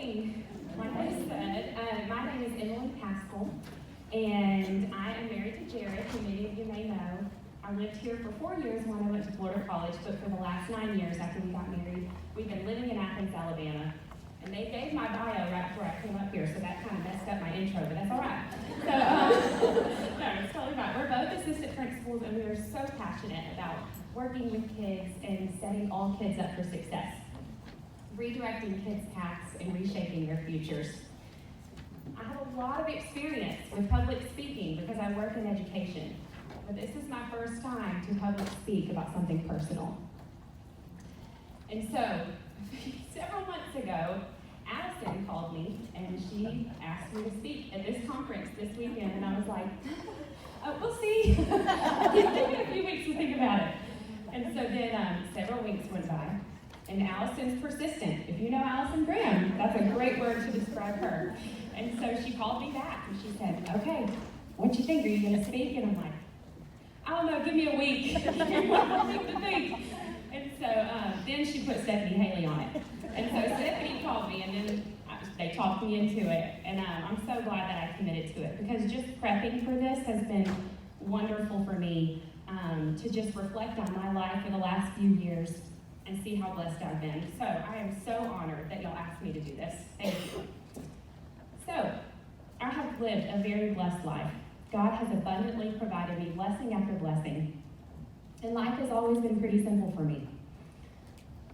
morning. Like I said, my name is Emily Paschal, and I am married to Jared, who many of you may know. I lived here for 4 years when I went to Florida College, but for the last 9 years after we got married, we've been living in Athens, Alabama. And they gave my bio right before I came up here, so that kind of messed up my intro, but that's all right. So, no, it's totally fine. We're both assistant principals, and we are so passionate about working with kids and setting all kids up for success, redirecting kids' paths and reshaping their futures. I have a lot of experience with public speaking because I work in education, but this is my first time to public speak about something personal. And so, several months ago, Allison called me and she asked me to speak at this conference this weekend, and I was like, oh, we'll see. Give me a few weeks to think about it. And so then several weeks went by, and Allison's persistent. If you know Allison Graham, that's a great word to describe her. And so she called me back and she said, okay, what you think? Are you going to speak? And I'm like, I don't know, give me a week. Give me 1 more week to think. And so then she put Stephanie Haley on it. And so Stephanie called me, and then they talked me into it. And I'm so glad that I committed to it, because just prepping for this has been wonderful for me to just reflect on my life for the last few years and see how blessed I've been. So I am so honored that y'all asked me to do this. Thank you. So I have lived a very blessed life. God has abundantly provided me blessing after blessing. And life has always been pretty simple for me.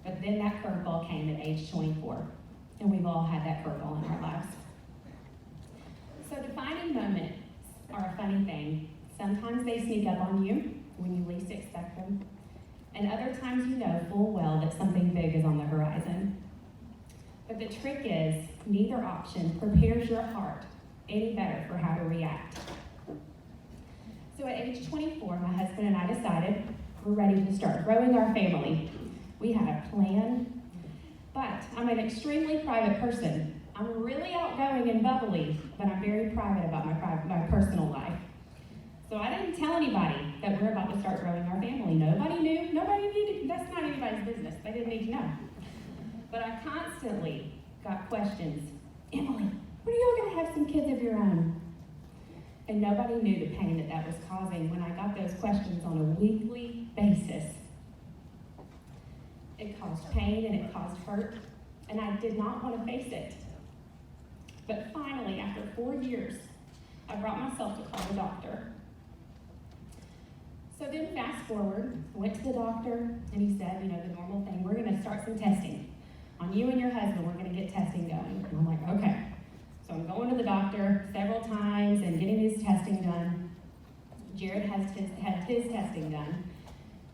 But then that curveball came at age 24, and we've all had that curveball in our lives. So defining moments are a funny thing. Sometimes they sneak up on you when you least expect them, and other times you know full well that something big is on the horizon. But the trick is, neither option prepares your heart any better for how to react. So at age 24, my husband and I decided we're ready to start growing our family. We had a plan, but I'm an extremely private person. I'm really outgoing and bubbly, but I'm very private about my personal life. So I didn't tell anybody that we're about to start growing our family. Nobody knew, nobody needed, that's not anybody's business. They didn't need to know. But I constantly got questions. Emily, when are you all gonna have some kids of your own? And nobody knew the pain that was causing when I got those questions on a weekly basis. It caused pain and it caused hurt, and I did not want to face it. But finally, after 4 years, I brought myself to call the doctor. So then fast forward, I went to the doctor, and he said, the normal thing, we're going to start some testing. On you and your husband, we're going to get testing going. And I'm like, okay. So I'm going to the doctor several times and getting his testing done. Jared had his testing done.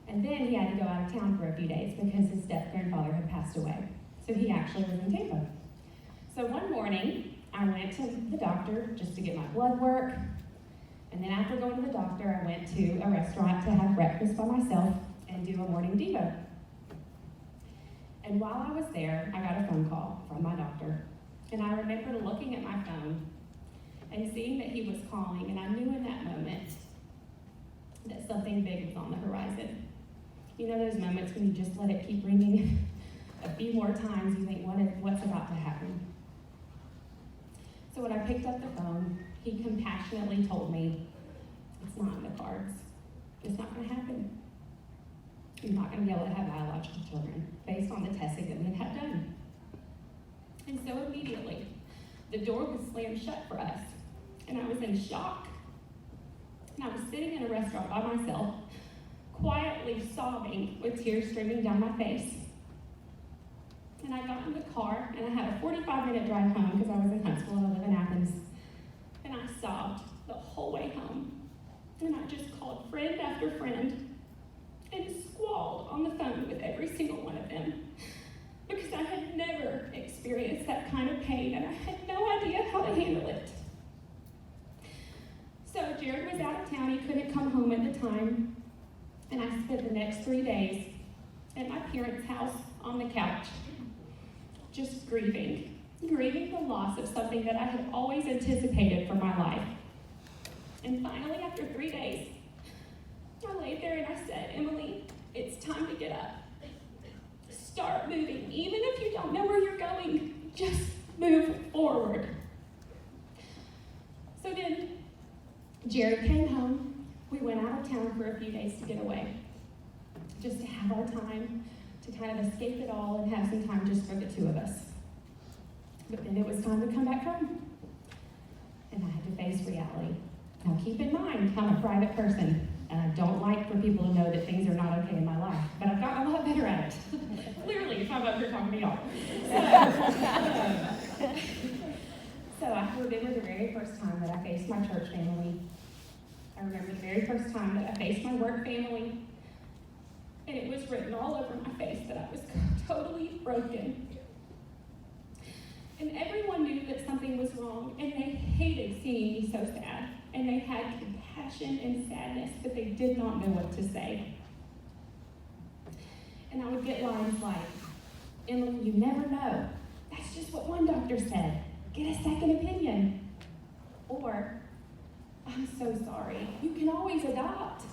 And then he had to go out of town for a few days because his step-grandfather had passed away. So he actually was in Tampa. So one morning, I went to the doctor just to get my blood work. And then after going to the doctor, I went to a restaurant to have breakfast by myself and do a morning devo. And while I was there, I got a phone call from my doctor. And I remember looking at my phone and seeing that he was calling, and I knew in that moment that something big was on the horizon. You know those moments when you just let it keep ringing? A few more times, you think, what's about to happen? So when I picked up the phone, he compassionately told me, it's not in the cards. It's not going to happen. You're not going to be able to have biological children based on the testing that we had done. And so immediately, the door was slammed shut for us, and I was in shock. And I was sitting in a restaurant by myself, quietly sobbing with tears streaming down my face. And I got in the car, and I had a 45-minute drive home because I was in Huntsville and I live in Athens. And I sobbed the whole way home. And I just called friend after friend and squalled on the phone with every single one of them because I had never experienced that kind of pain, and I had no idea how to handle it. So Jared was out of town. He couldn't come home at the time. And I spent the next 3 days at my parents' house on the couch, just grieving the loss of something that I had always anticipated for my life. And finally, after 3 days, I laid there and I said, Emily, it's time to get up. Start moving. Even if you don't know where you're going, just move forward. So then, Jared came home. We went out of town for a few days to get away, just to have our time, to kind of escape it all and have some time just for the two of us. But then it was time to come back home, and I had to face reality. Now keep in mind, I'm a private person, and I don't like for people to know that things are not okay in my life, but I've gotten a lot better at it. Clearly, if I'm up here talking to y'all. So I remember the very first time that I faced my church family. I remember the very first time that I faced my work family, and it was written all over my face that I was totally broken. And everyone knew that something was wrong, and they hated seeing me so sad. And they had compassion and sadness, but they did not know what to say. And I would get lines like, "Emily, you never know. That's just what one doctor said. Get a second opinion." Or, "I'm so sorry. You can always adopt.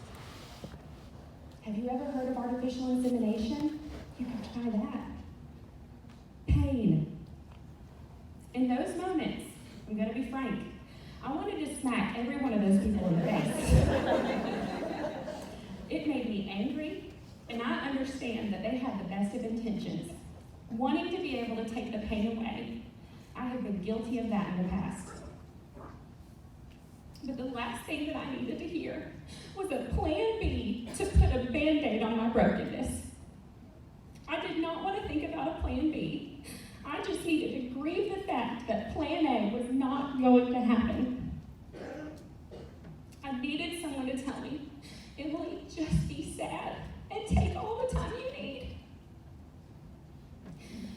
Have you ever heard of artificial insemination? You can try that." Pain. In those moments, I'm going to be frank, I wanted to smack every one of those people in the face. It made me angry, and I understand that they had the best of intentions, wanting to be able to take the pain away. I have been guilty of that in the past. But the last thing that I needed to hear was a plan B to put a Band-Aid on my brokenness. I did not want to think about a plan B. I just needed to grieve the fact that plan A was not going to happen. I needed someone to tell me, "Emily, just be sad and take all the time you need."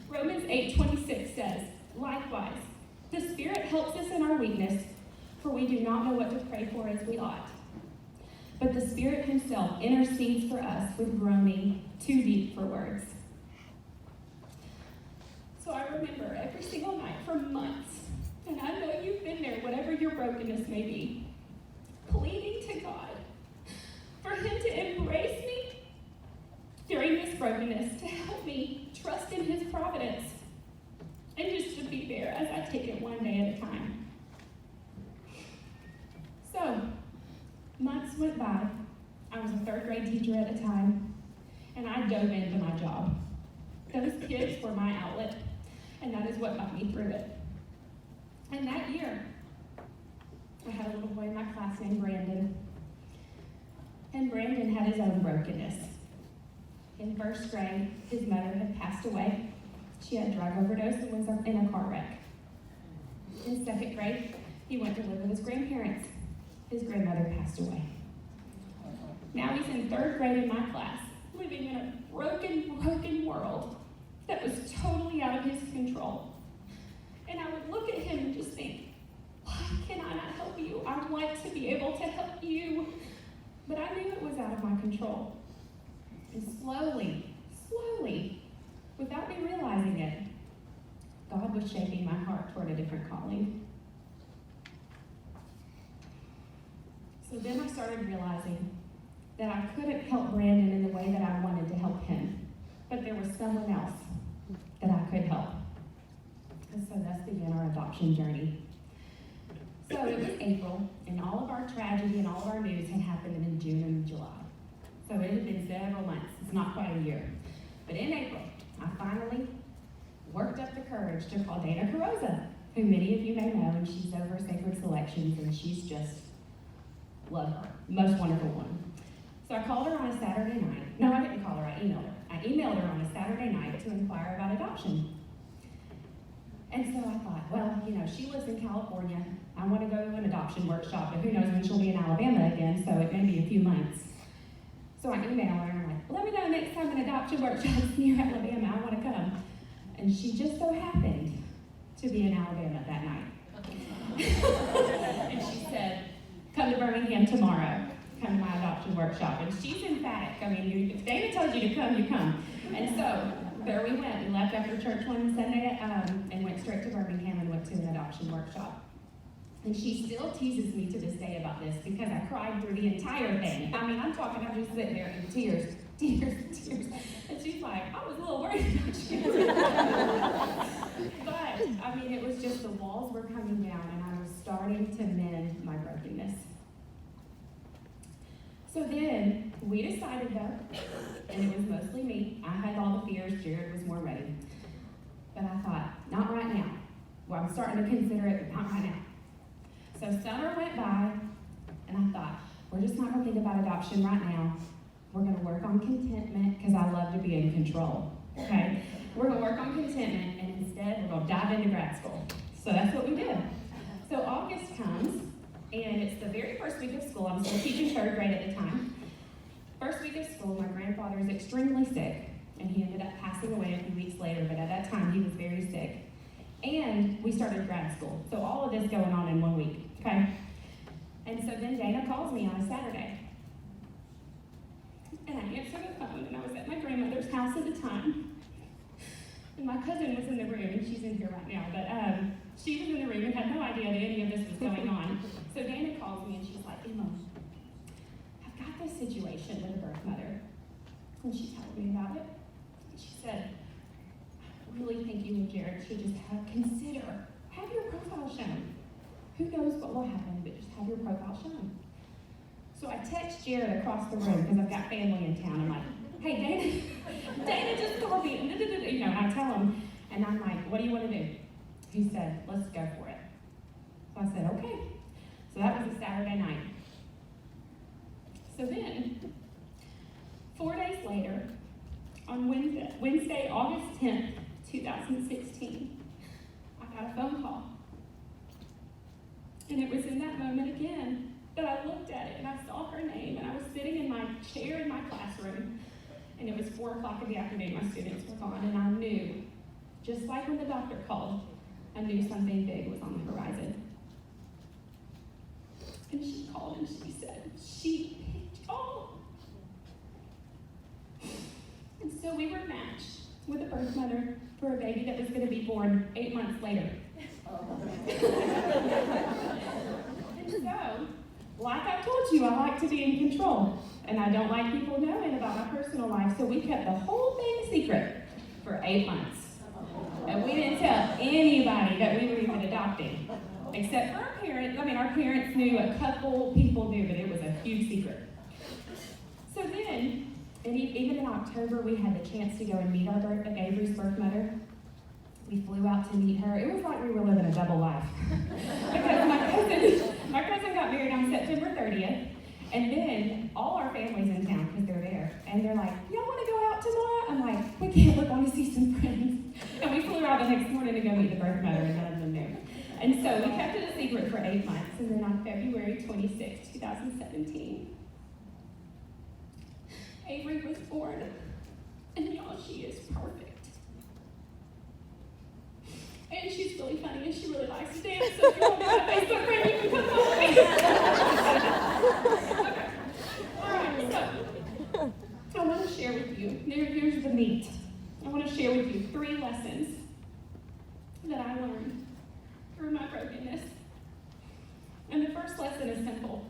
Romans 8:26 says, "Likewise, the Spirit helps us in our weakness, for we do not know what to pray for as we ought. But the Spirit himself intercedes for us with groaning too deep for words." So I remember every single night for months, and I know you've been there, whatever your brokenness may be, pleading to God for him to embrace me during this brokenness, to help me trust in his providence, and just to be there as I take it one day at a time. So, months went by. I was a third grade teacher at the time, and I dove into my job. Those kids were my outlet, and that is what got me through it. And that year, I had a little boy in my class named Brandon. And Brandon had his own brokenness. In first grade, his mother had passed away. She had a drug overdose and was in a car wreck. In second grade, he went to live with his grandparents. His grandmother passed away. Now he's in third grade in my class, living in a broken world that was totally out of his control. And I would look at him and just think, why can I not help you? I want to be able to help you. But I knew it was out of my control. And slowly, without me realizing it, God was shaping my heart toward a different calling. So then I started realizing that I couldn't help Brandon in the way that I wanted to help him, but there was someone else that I could help. And so thus began our adoption journey. So it was April, and all of our tragedy and all of our news had happened in June and July. So it had been several months. It's not quite a year. But in April, I finally worked up the courage to call Dana Carrozza, who many of you may know, and she's over Sacred Selections, and she's just, love her, most wonderful one. So I called her on a Saturday night. No, I didn't call her, I emailed her. I emailed her on a Saturday night to inquire about adoption. And so I thought, well, she lives in California. I want to go to an adoption workshop, but who knows when she'll be in Alabama again, so it may be a few months. So I emailed her, and I'm like, let me know next time an adoption workshop is near Alabama, I want to come. And she just so happened to be in Alabama that night. And she said, come to Birmingham tomorrow. Come to my adoption workshop. And she's emphatic. If Dana tells you to come, you come. And so there we went. We left after church one Sunday and went straight to Birmingham and went to an adoption workshop. And she still teases me to this day about this because I cried through the entire thing. I'm just sitting there in tears. And she's like, I was a little worried about you. But, it starting to mend my brokenness. So then we decided though, and it was mostly me. I had all the fears, Jared was more ready. But I thought, not right now. Well, I'm starting to consider it, but not right now. So summer went by, and I thought, we're just not going to think about adoption right now. We're going to work on contentment, because I love to be in control, okay? We're going to work on contentment, and instead, we're going to dive into grad school. So that's what we did. So August comes, and it's the very first week of school. I'm still teaching third grade at the time. First week of school, my grandfather is extremely sick, and he ended up passing away a few weeks later, but at that time, he was very sick. And we started grad school. So all of this going on in 1 week, okay? And so then Dana calls me on a Saturday. And I answer the phone, and I was at my grandmother's house at the time. And my cousin was in the room, and she's in here right now, but she was in the room and had no idea that any of this was going on. So Dana calls me, and she's like, Emma, I've got this situation with a birth mother. And she told me about it. She said, I really think you and Jared should just have your profile shown. Who knows what will happen, but just have your profile shown. So I text Jared across the room, because I've got family in town. I'm like, hey, Dana just called me. You know, and I tell him, and I'm like, what do you want to do? He said, let's go for it. So I said, okay. So that was a Saturday night. So then, 4 days later, on Wednesday, August 10th, 2016, I got a phone call. And it was in that moment again that I looked at it and I saw her name, and I was sitting in my chair in my classroom, and it was 4 o'clock in the afternoon, my students were gone, and I knew, just like when the doctor called, I knew something big was on the horizon. And she called and she said, she picked y'all. And so we were matched with a birth mother for a baby that was going to be born 8 months later. And so, like I told you, I like to be in control. And I don't like people knowing about my personal life, so we kept the whole thing secret for 8 months. And we didn't tell anybody that we were even adopting. Except for our parents. I mean, our parents knew, a couple people knew, but it was a huge secret. So then, and even in October, we had the chance to go and meet Avery's birth mother. We flew out to meet her. It was like we were living a double life. Because my cousin got married on September 30th, and then all our family's in town because they're there. And they're like, y'all want to go out tomorrow? I'm like, we can't, we're going to see some friends. And we flew out the next morning to go meet the birth mother, and none of them knew. And so we kept it a secret for 8 months, and then on February 26, 2017, Avery was born, and y'all, she is perfect. And she's really funny, and she really likes to dance, so if you want to be on Facebook friend, you can come on me. Okay. All right, so I want to share with you, here's the meat. I want to share with you 3 lessons that I learned through my brokenness. And the first lesson is simple.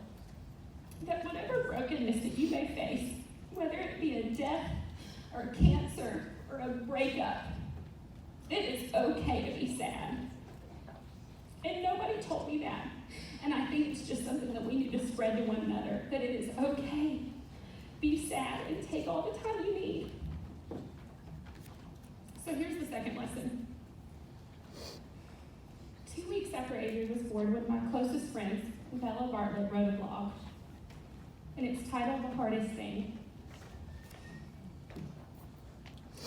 That whatever brokenness that you may face, whether it be a death or cancer or a breakup, it is okay to be sad. And nobody told me that. And I think it's just something that we need to spread to one another, that it is okay. Be sad and take all the time you need. So here's the second lesson. 2 weeks after Avery was born, one of my closest friends, Bella Bartlett, wrote a blog. And it's titled The Hardest Thing.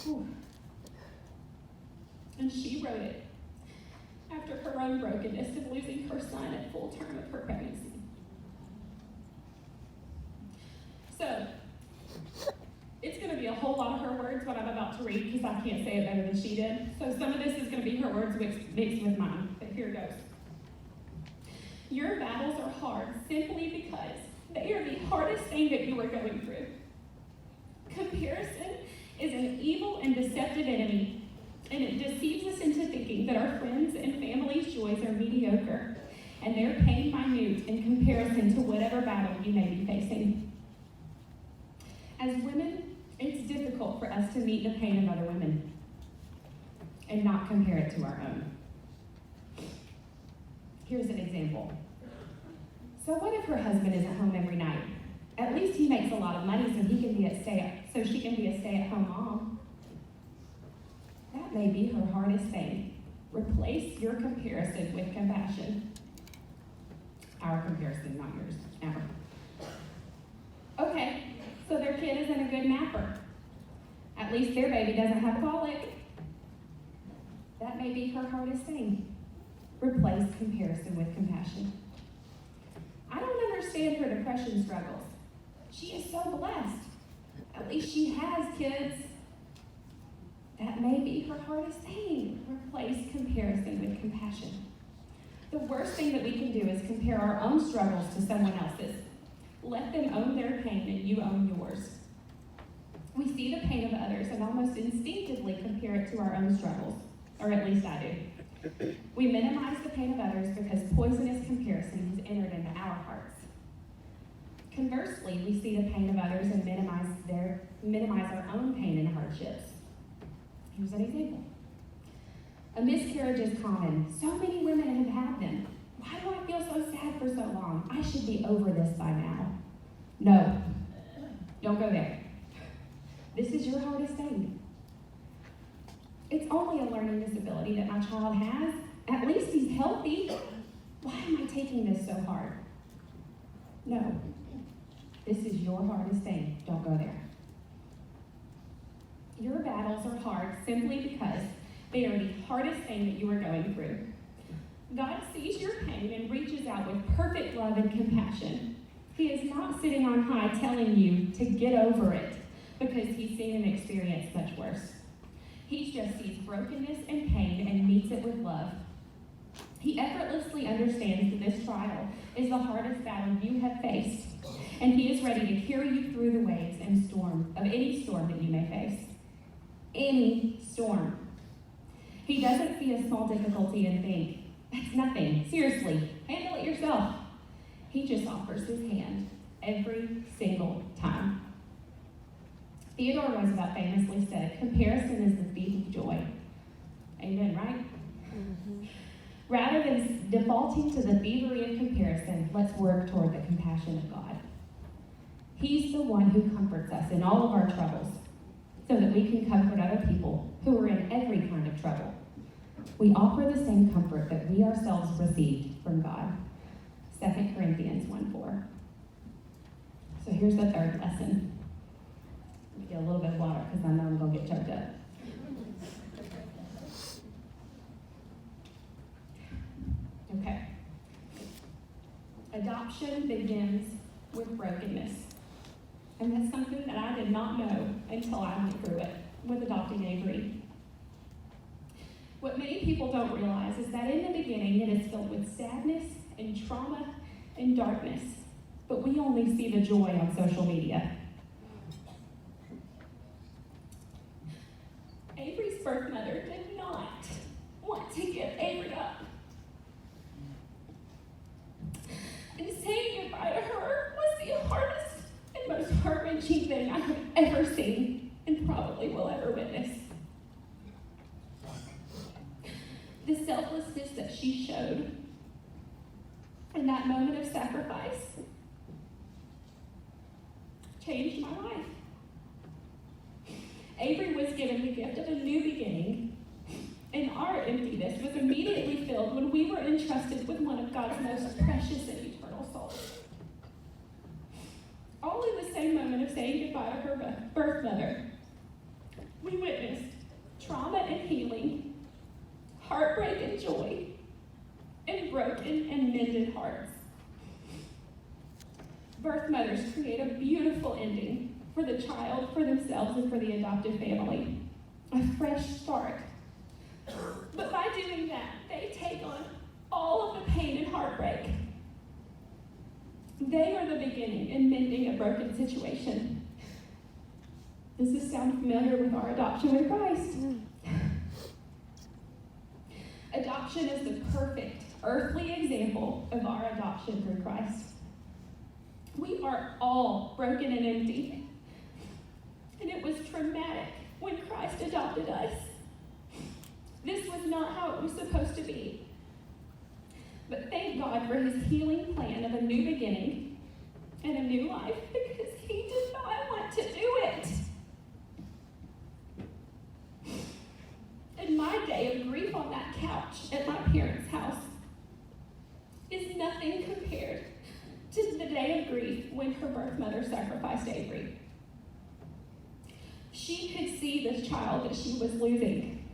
Whew. And she wrote it after her own brokenness of losing her son at full term of her pregnancy. So, it's going to be a whole lot of her words, what I'm about to read, because I can't say it better than she did. So some of this is going to be her words mixed with mine, but here goes. Your battles are hard simply because they are the hardest thing that you are going through. Comparison is an evil and deceptive enemy, and it deceives us into thinking that our friends' and family's joys are mediocre, and their pain minute in comparison to whatever battle you may be facing. As women, it's difficult for us to meet the pain of other women and not compare it to our own. Here's an example. So what if her husband isn't home every night? At least he makes a lot of money so she can be a stay-at-home mom. That may be her hardest thing. Replace your comparison with compassion. Our comparison, not yours. Our. Okay, so their kid isn't a good napper. At least their baby doesn't have colic. That may be her hardest thing. Replace comparison with compassion. I don't understand her depression struggles. She is so blessed. At least she has kids. That may be her hardest thing. Replace comparison with compassion. The worst thing that we can do is compare our own struggles to someone else's. Let them own their pain and you own yours. We see the pain of others and almost instinctively compare it to our own struggles, or at least I do. We minimize the pain of others because poisonous comparison has entered into our hearts. Conversely, we see the pain of others and minimize our own pain and hardships. Here's an example. A miscarriage is common. So many women have had them. Why do I feel so sad for so long? I should be over this by now. No, don't go there. This is your hardest thing. It's only a learning disability that my child has. At least he's healthy. Why am I taking this so hard? No, this is your hardest thing. Don't go there. Your battles are hard simply because they are the hardest thing that you are going through. God sees your pain and reaches out with perfect love and compassion. He is not sitting on high telling you to get over it because he's seen and experienced much worse. He just sees brokenness and pain and meets it with love. He effortlessly understands that this trial is the hardest battle you have faced, and he is ready to carry you through the waves and storm of any storm that you may face. Any storm. He doesn't see a small difficulty and think, that's nothing. Seriously, handle it yourself. He just offers his hand every single time. Theodore Roosevelt famously said, comparison is the thief of joy. Amen, right? Mm-hmm. Rather than defaulting to the thievery of comparison, let's work toward the compassion of God. He's the one who comforts us in all of our troubles, so that we can comfort other people who are in every kind of trouble. We offer the same comfort that we ourselves received from God. 2 Corinthians 1:4. So here's the third lesson. Let me get a little bit of water because I know I'm going to get choked up. Okay. Adoption begins with brokenness. And that's something that I did not know until I went through it with adopting Avery. What many people don't realize is that in the beginning it is filled with sadness and trauma and darkness, but we only see the joy on social media. Avery's birth mother did not want to give Avery up. And saying goodbye to her was the hardest and most heart-wrenching thing I have ever seen and probably will ever witness. The selflessness that she showed in that moment of sacrifice changed my life. Avery was given the gift of a new beginning, and our emptiness was immediately filled when we were entrusted with one of God's most precious and eternal souls. All in the same moment of saying goodbye to her birth mother, we witnessed trauma and healing, heartbreak and joy, and broken and mended hearts. Birth mothers create a beautiful ending for the child, for themselves, and for the adoptive family. A fresh start. But by doing that, they take on all of the pain and heartbreak. They are the beginning in mending a broken situation. Does this sound familiar with our adoption with Christ? Adoption is the perfect earthly example of our adoption through Christ. We are all broken and empty. And it was traumatic when Christ adopted us. This was not how it was supposed to be. But thank God for his healing plan of a new beginning and a new life, because he did not want to do it. And my day of grief on that couch at my parents' house is nothing compared to the day of grief when her birth mother sacrificed Avery. She could see this child that she was losing.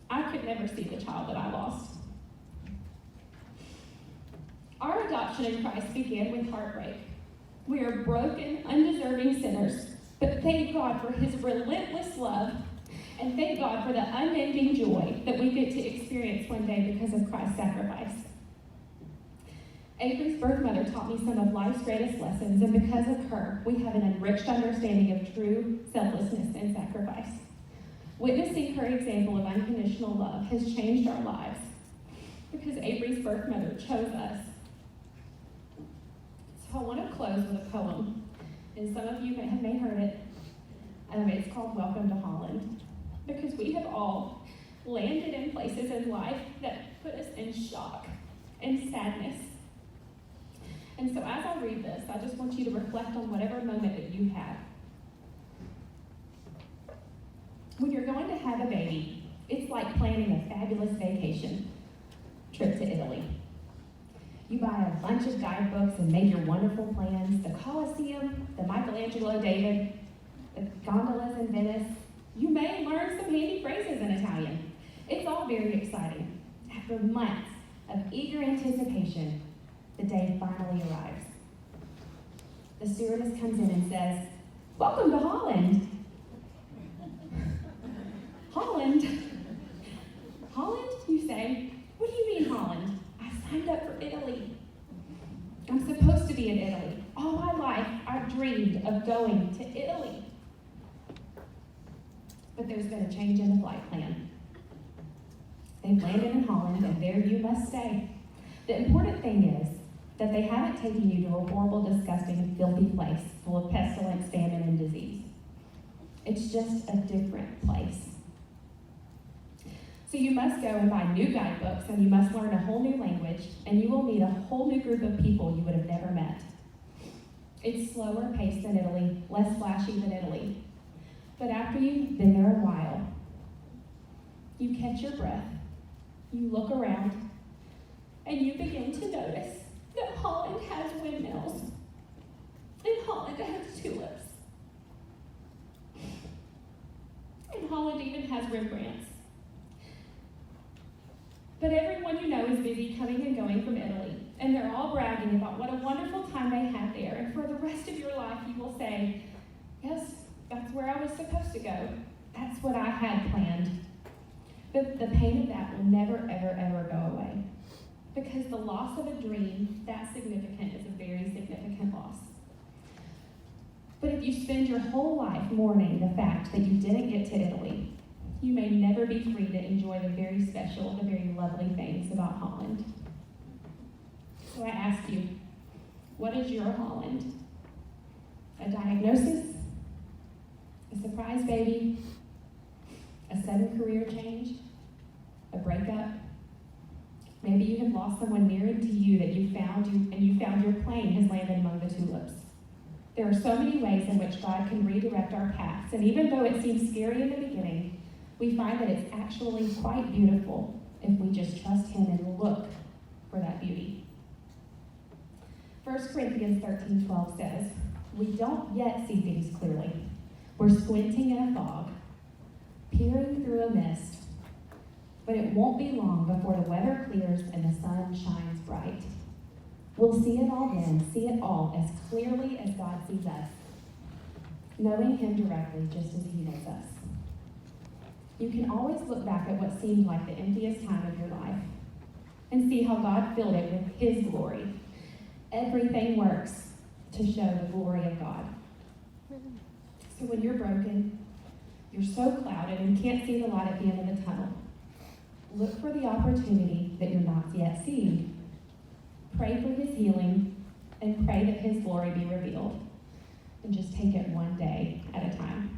I could never see the child that I lost. Our adoption in Christ began with heartbreak. We are broken, undeserving sinners, but thank God for his relentless love, and thank God for the unending joy that we get to experience one day because of Christ's sacrifice. Avery's birth mother taught me some of life's greatest lessons, and because of her, we have an enriched understanding of true selflessness and sacrifice. Witnessing her example of unconditional love has changed our lives because Avery's birth mother chose us. So I want to close with a poem, and some of you may have heard it. It's called Welcome to Holland, because we have all landed in places in life that put us in shock and sadness. And so as I read this, I just want you to reflect on whatever moment that you have. When you're going to have a baby, it's like planning a fabulous vacation trip to Italy. You buy a bunch of guidebooks and make your wonderful plans. The Colosseum, the Michelangelo David, the gondolas in Venice. You may learn some handy phrases in Italian. It's all very exciting. After months of eager anticipation, the day finally arrives. The stewardess comes in and says, "Welcome to Holland." Holland? Holland, you say? What do you mean Holland? I signed up for Italy. I'm supposed to be in Italy. All my life, I've dreamed of going to Italy. But there's been a change in the flight plan. They've landed in Holland, and there you must stay. The important thing is that they haven't taken you to a horrible, disgusting, filthy place full of pestilence, famine, and disease. It's just a different place. So you must go and buy new guidebooks, and you must learn a whole new language, and you will meet a whole new group of people you would have never met. It's slower paced than Italy, less flashy than Italy. But after you've been there a while, you catch your breath, you look around, and you begin to notice that Holland has windmills, and Holland has tulips, and Holland even has Rembrandts. But everyone you know is busy coming and going from Italy, and they're all bragging about what a wonderful time they had there, and for the rest of your life you will say, "Yes, that's where I was supposed to go. That's what I had planned." But the pain of that will never, ever, ever go away. Because the loss of a dream that significant is a very significant loss. But if you spend your whole life mourning the fact that you didn't get to Italy, you may never be free to enjoy the very special, the very lovely things about Holland. So I ask you, what is your Holland? A diagnosis? A surprise baby? A sudden career change? A breakup? Maybe you have lost someone near to you that you found your plane has landed among the tulips. There are so many ways in which God can redirect our paths, and even though it seems scary in the beginning, we find that it's actually quite beautiful if we just trust Him and look for that beauty. 1 Corinthians 13:12 says, "We don't yet see things clearly. We're squinting in a fog, peering through a mist. But it won't be long before the weather clears and the sun shines bright. We'll see it all then, see it all as clearly as God sees us, knowing Him directly just as He knows us." You can always look back at what seemed like the emptiest time of your life and see how God filled it with His glory. Everything works to show the glory of God. So when you're broken, you're so clouded and can't see the light at the end of the tunnel, look for the opportunity that you're not yet seeing. Pray for His healing and pray that His glory be revealed. And just take it one day at a time.